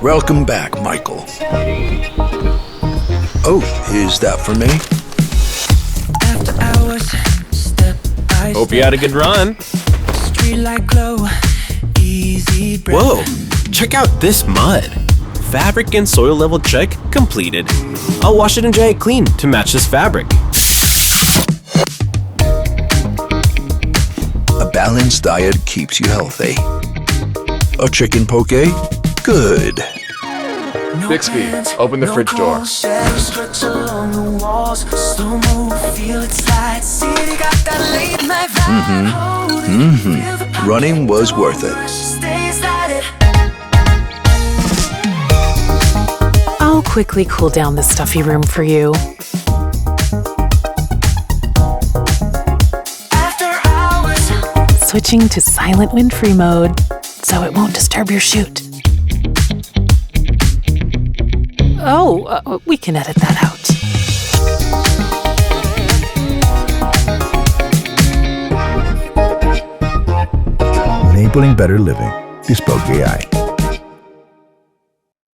Welcome back, Michael. Oh, is that for me? Hope you had a good run. Whoa, check out this mud. Fabric and soil level check completed. I'll wash it and dry it clean to match this fabric. A balanced diet keeps you healthy. A chicken poke? Good. Bixby, open the fridge door. Running was worth it. I'll quickly cool down this stuffy room for you. Switching to silent wind-free mode so it won't disturb your shoot. Oh, we can edit that out. Enabling better living. Bespoke AI.